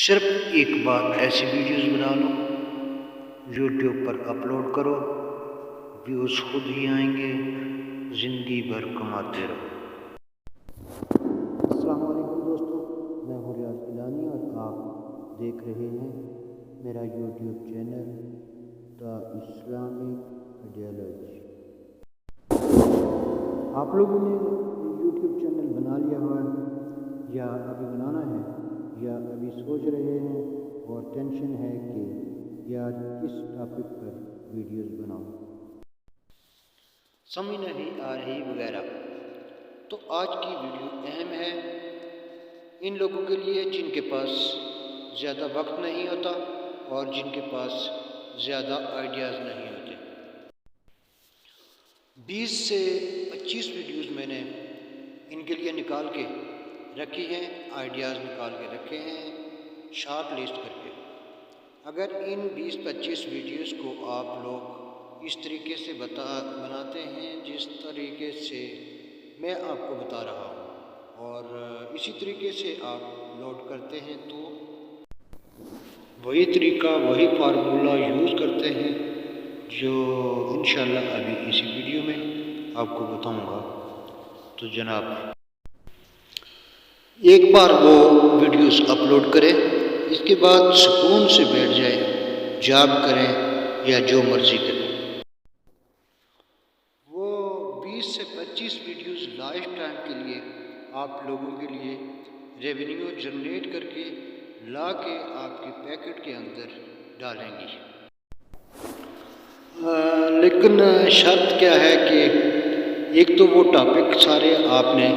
صرف ایک بار ایسی ویڈیوز بنا لو، یوٹیوب پر اپلوڈ کرو، ویوز خود ہی آئیں گے، زندگی بھر کماتے رہو۔ السلام علیکم دوستو، میں ہوں ریاض گیلانی اور آپ دیکھ رہے ہیں میرا YouTube channel the Islamic ideology. آپ لوگوں نے یوٹیوب چینل بنا لیا ہوا ہے یا ابھی بنانا ہے یا ابھی سوچ رہے ہیں اور ٹینشن ہے کہ یار کس ٹاپک پر ویڈیوز بناؤں، سمجھ نہیں آ رہی وغیرہ، تو آج کی ویڈیو اہم ہے ان لوگوں کے لیے جن کے پاس زیادہ وقت نہیں ہوتا اور جن کے پاس زیادہ آئیڈیاز نہیں ہوتے۔ 20 سے 25 ویڈیوز میں نے ان کے لیے نکال کے رکھی ہیں، آئیڈیاز نکال کے رکھے ہیں شارٹ لسٹ کر کے۔ اگر ان 20-25 ویڈیوز کو آپ لوگ اس طریقے سے بناتے ہیں جس طریقے سے میں آپ کو بتا رہا ہوں اور اسی طریقے سے آپ لوڈ کرتے ہیں تو وہی طریقہ وہی فارمولہ یوز کرتے ہیں جو انشاءاللہ ابھی اسی ویڈیو میں آپ کو بتاؤں گا، تو جناب ایک بار وہ ویڈیوز اپلوڈ کریں، اس کے بعد سکون سے بیٹھ جائیں، جاب کریں یا جو مرضی کریں۔ وہ 20 سے 25 ویڈیوز لائف ٹائم کے لیے آپ لوگوں کے لیے ریونیو جنریٹ کر کے لا کے آپ کے پیکٹ کے اندر ڈالیں گی، لیکن شرط کیا ہے کہ ایک تو وہ ٹاپک سارے آپ نے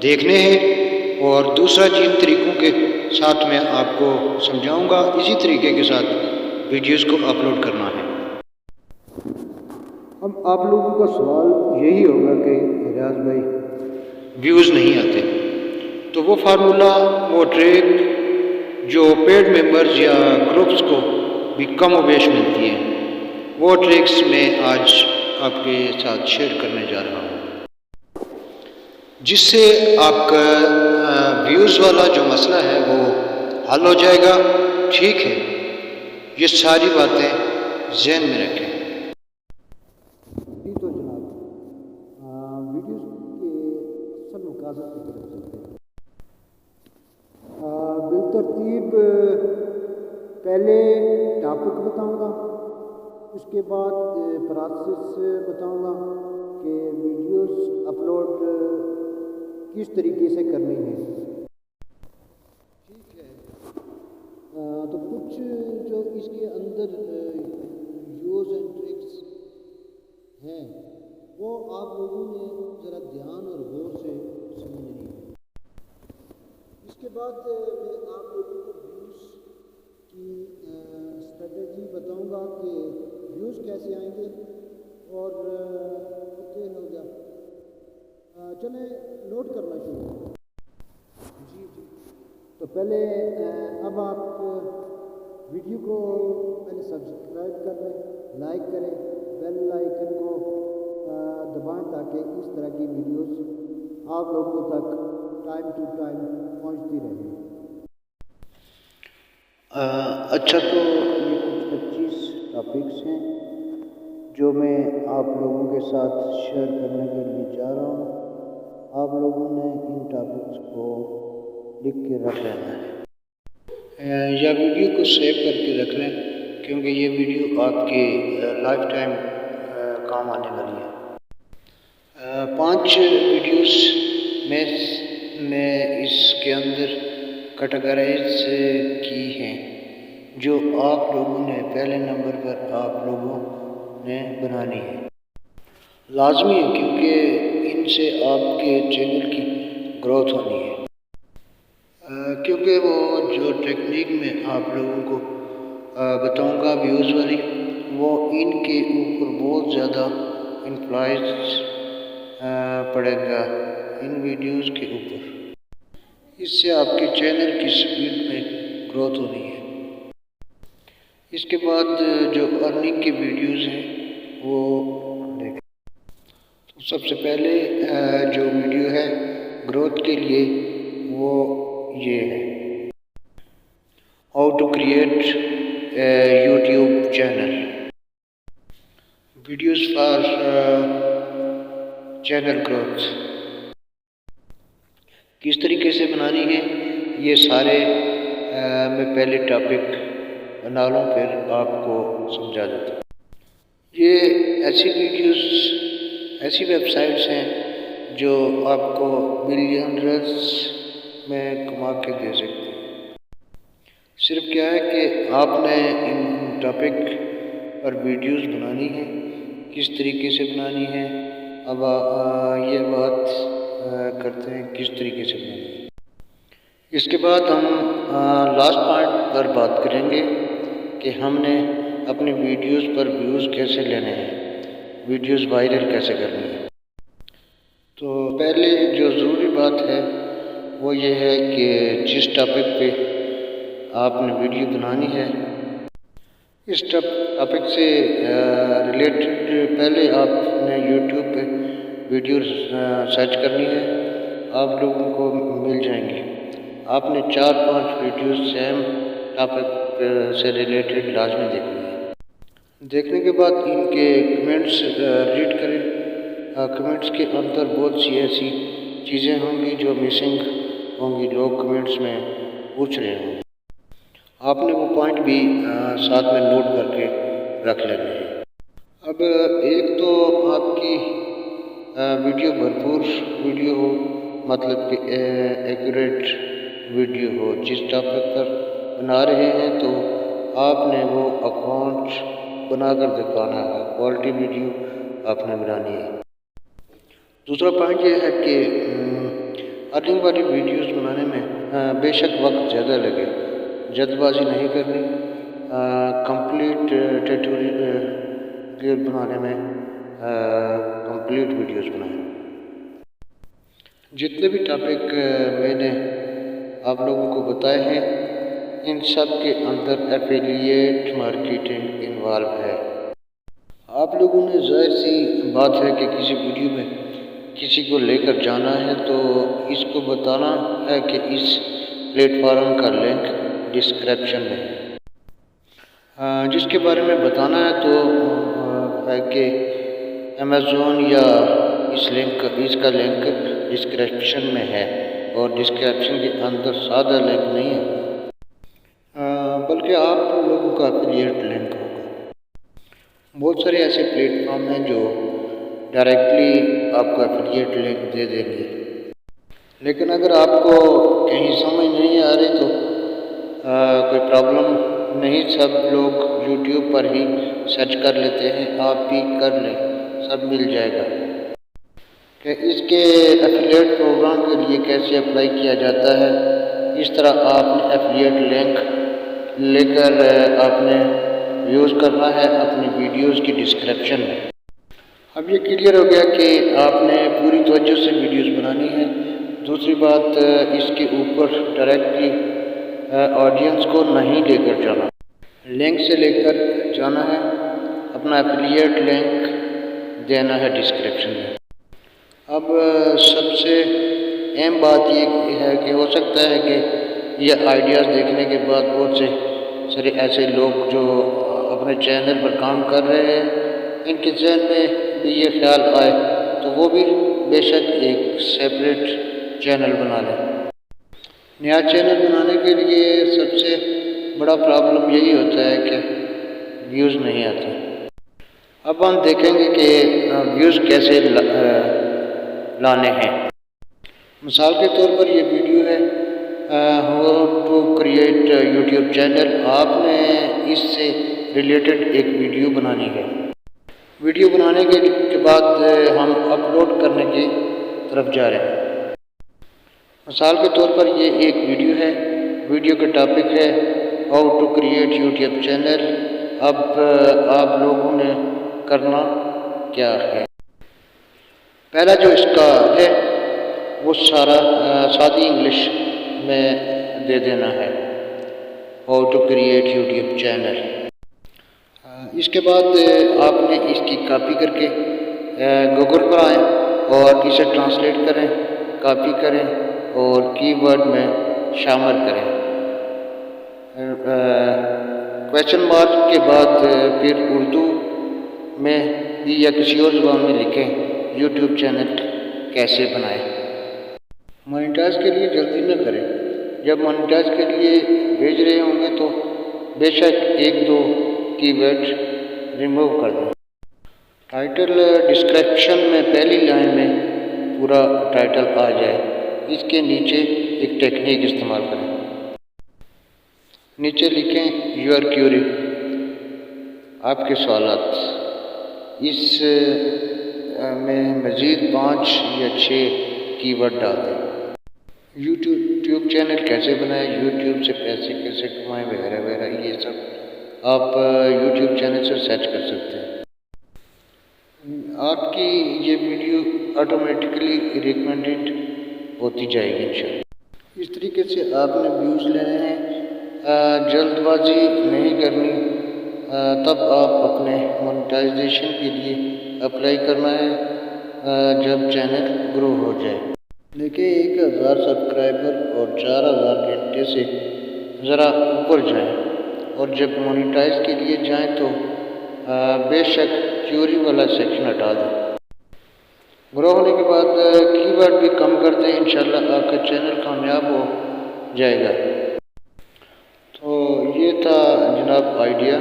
دیکھنے ہیں اور دوسرا جن طریقوں کے ساتھ میں آپ کو سمجھاؤں گا اسی طریقے کے ساتھ ویڈیوز کو اپلوڈ کرنا ہے۔ اب آپ لوگوں کا سوال یہی ہوگا کہ ریاض بھائی ویوز نہیں آتے، تو وہ فارمولہ وہ ٹریک جو پیڈ ممبرز یا گروپس کو بھی کم و بیش ملتی ہے، وہ ٹریکس میں آج آپ کے ساتھ شیئر کرنے جا رہا ہوں، جس سے آپ کا ویوز والا جو مسئلہ ہے وہ حل ہو جائے گا۔ ٹھیک ہے، یہ ساری باتیں ذہن میں رکھیں۔ تو جناب ویڈیوز کے اصل مقاصد کی طرف چلتے ہیں۔ بالترتیب پہلے ٹاپک بتاؤں گا، اس کے بعد پروسیس بتاؤں گا کہ ویڈیوز اپلوڈ کس طریقے سے کرنی ہے۔ ٹھیک ہے، تو کچھ جو اس کے اندر یوز اینڈ ٹرکس ہیں وہ آپ لوگوں نے ذرا دھیان اور غور سے سمجھنی ہے۔ اس کے بعد میں آپ لوگوں کو ویوز کی اسٹریٹجی بتاؤں گا کہ ویوز کیسے آئیں گے اور ہو گیا چلیں نوٹ کرنا شروع کریں۔ جی تو پہلے اب آپ ویڈیو کو پہلے سبسکرائب کر لیں، لائک کریں، بیل آئیکن کو دبائیں تاکہ اس طرح کی ویڈیوز آپ لوگوں تک ٹائم ٹو ٹائم پہنچتی رہے۔ اچھا، تو یہ کچھ 25 ٹاپکس ہیں جو میں آپ لوگوں کے ساتھ شیئر کرنے کے لیے چاہ رہا ہوں۔ آپ لوگوں نے ان ٹاپکس کو لکھ کے رکھ لینا ہے یا ویڈیو کو سیو کر کے رکھ لیں، کیونکہ یہ ویڈیو آپ کی لائف ٹائم کام آنے والی ہے۔ 5 ویڈیوز میں اس کے اندر کیٹیگرائز کی ہیں جو آپ لوگوں نے پہلے نمبر پر آپ لوگوں نے بنانی ہے، لازمی ہے، کیونکہ ان سے آپ کے چینل کی گروتھ ہونی ہے، کیونکہ وہ جو ٹیکنیک میں آپ لوگوں کو بتاؤں گا ویوز والی، وہ ان کے اوپر بہت زیادہ انفلوئنس پڑے گا ان ویڈیوز کے اوپر، اس سے آپ کے چینل کی سپیڈ میں گروتھ ہونی ہے۔ اس کے بعد جو ارننگ کی ویڈیوز ہیں وہ دیکھیں۔ تو سب سے پہلے جو ویڈیو ہے گروتھ کے لیے وہ یہ ہے، how to create a YouTube channel, videos for channel growth. کس طریقے سے بنانی ہے یہ سارے میں پہلے ٹاپک بنا لوں پھر آپ کو سمجھا دیتا ہوں. یہ ایسی ویڈیوز ایسی ویب سائٹس ہیں جو آپ کو ملینرز میں کما کے دے سکتے ہیں. صرف کیا ہے کہ آپ نے ان ٹاپک پر ویڈیوز بنانی ہے. کس طریقے سے بنانی ہے اب یہ بات کرتے ہیں کس طریقے سے بنانی ہے. اس کے بعد ہم لاسٹ پوائنٹ پر بات کریں گے کہ ہم نے اپنی ویڈیوز پر ویوز کیسے لینے ہیں, ویڈیوز وائرل کیسے کرنی ہے. تو پہلے جو ضروری بات ہے وہ یہ ہے کہ جس ٹاپک پہ آپ نے ویڈیو بنانی ہے اس ٹاپک سے ریلیٹڈ پہلے آپ نے یوٹیوب پہ ویڈیو سرچ کرنی ہے. آپ لوگوں کو مل جائیں گے. آپ نے 4-5 ویڈیوز سیم ٹاپک سے ریلیٹڈ لازمی دیکھنی ہے. دیکھنے کے بعد ان کے کمنٹس ریڈ کریں. کمنٹس کے اندر بہت سی ایسی چیزیں ہوں گی جو مسنگ ہوں گی, لوگ کمنٹس میں پوچھ رہے ہوں گے. آپ نے وہ پوائنٹ بھی ساتھ میں نوٹ کر کے رکھ لینے ہیں. اب ایک تو آپ کی ویڈیو بھرپور ویڈیو ہو, مطلب کہ ایکوریٹ ویڈیو ہو. جس ٹاپک پر بنا رہے ہیں تو آپ نے وہ اکاؤنٹ بنا کر دکھانا ہے, کوالٹی ویڈیو آپ نے بنانی ہے. دوسرا پوائنٹ یہ ہے کہ ارننگ والی ویڈیوز بنانے میں بے شک وقت زیادہ لگے, جلد بازی نہیں کرنی. کمپلیٹ ٹیوٹوریل بنانے میں کمپلیٹ ویڈیوز بنائیں. جتنے بھی ٹاپک میں نے آپ لوگوں کو بتائے ہیں ان سب کے اندر ایفیلیٹ مارکیٹنگ انوالو ہے. آپ لوگوں نے ظاہر سی بات ہے کہ کسی ویڈیو میں کسی کو لے کر جانا ہے تو اس کو بتانا ہے کہ اس پلیٹ فارم کا لنک ڈسکرپشن میں ہے. جس کے بارے میں بتانا ہے تو ہے کہ امیزون یا اس کا لنک ڈسکرپشن میں ہے, اور ڈسکرپشن کے اندر سادہ لنک نہیں ہے بلکہ آپ لوگوں کا ایفیلیٹ لنک ہوگا. بہت سارے ایسے پلیٹ فارم ہیں جو ڈائریکٹلی آپ کو ایفیلیٹ لنک دے دیں گے, لیکن اگر آپ کو کہیں سمجھ نہیں آ رہی تو کوئی پرابلم نہیں. سب لوگ یوٹیوب پر ہی سرچ کر لیتے ہیں, آپ بھی کر لیں, سب مل جائے گا. کہ اس کے ایفیلیٹ پروگرام کے لیے کیسے اپلائی کیا جاتا ہے. اس طرح آپ نے ایفیلیٹ لنک لے کر آپ نے یوز کرنا ہے اپنی ویڈیوز کی ڈسکرپشن میں. اب یہ کلیئر ہو گیا کہ آپ نے پوری توجہ سے ویڈیوز بنانی ہے. دوسری بات, اس کے اوپر ڈائریکٹلی آڈینس کو نہیں لے کر جانا, لنک سے لے کر جانا ہے. اپنا ایفیلیٹ لنک دینا ہے ڈسکرپشن میں. اب سب سے اہم بات یہ ہے کہ ہو سکتا ہے کہ یہ آئیڈیاز دیکھنے کے بعد بہت سے سارے ایسے لوگ جو اپنے چینل پر کام کر رہے ہیں ان کے ذہن میں بھی یہ خیال آئے تو وہ بھی بے شک ایک سیپریٹ چینل بنا لیں. نیا چینل بنانے کے لیے سب سے بڑا پرابلم یہی ہوتا ہے کہ ویوز نہیں آتے. اب ہم دیکھیں گے کہ ویوز کیسے لانے ہیں. مثال کے طور پر یہ ویڈیو ہے how to create YouTube channel. آپ نے اس سے ریلیٹڈ ایک ویڈیو بنانی ہے. ویڈیو بنانے کے بعد ہم اپلوڈ کرنے کی طرف جا رہے ہیں. مثال کے طور پر یہ ایک ویڈیو ہے. ویڈیو کا ٹاپک ہے how to create YouTube channel. اب آپ لوگوں نے کرنا کیا ہے, پہلا جو اس کا ہے وہ سادی انگلش میں دے دینا ہے how to create YouTube channel. اس کے بعد آپ نے اس کی کاپی کر کے گوگل پر آئیں اور اسے ٹرانسلیٹ کریں, کاپی کریں اور کی ورڈ میں شامل کریں. کویشچن مارک کے بعد پھر اردو میں یا کسی اور زبان میں لکھیں یوٹیوب چینل کیسے بنائیں۔ مانیٹائز کے لیے جلدی نہ کریں، جب مانیٹائز کے لیے بھیج رہے ہوں گے تو بے شک ایک دو کی ورڈ ریموو کر دیں۔ ٹائٹل ڈسکرپشن میں پہلی لائن میں پورا ٹائٹل آ جائے، اس کے نیچے ایک ٹیکنیک استعمال کریں۔ نیچے لکھیں یور کیوری، آپ کے سوالات، اس میں مزید 5 یا 6 کی ورڈ ڈال دیں۔ یوٹیوب چینل کیسے بنائیں، یوٹیوب سے پیسے کیسے کمائیں وغیرہ وغیرہ، یہ سب آپ یوٹیوب چینل سے سرچ کر سکتے ہیں۔ آپ کی یہ ویڈیو آٹومیٹکلی ریکمینڈڈ ہوتی جائے گی انشاءاللہ۔ اس طریقے سے آپ نے ویوز لینے ہیں، جلد بازی نہیں کرنی، تب آپ اپنے مونیٹائزیشن کے لیے اپلائی کرنا ہے جب چینل گرو ہو جائے۔ دیکھیں 1000 سبسکرائبر اور 4000 گھنٹے سے ذرا اوپر جائیں، اور جب مونیٹائز کے لیے جائیں تو بے شک کیوری والا سیکشن ہٹا دیں۔ گرو ہونے کے بعد کی ورڈ بھی کم کر دیں، انشاءاللہ آپ کا چینل کامیاب ہو جائے گا۔ تو یہ تھا جناب آئیڈیا،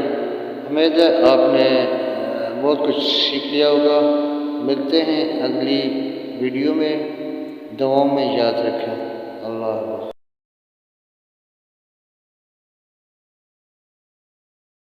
امید ہے آپ نے بہت کچھ سیکھ لیا ہوگا۔ ملتے ہیں اگلی ویڈیو میں، دعاؤں میں یاد رکھیں۔ اللہ حافظ۔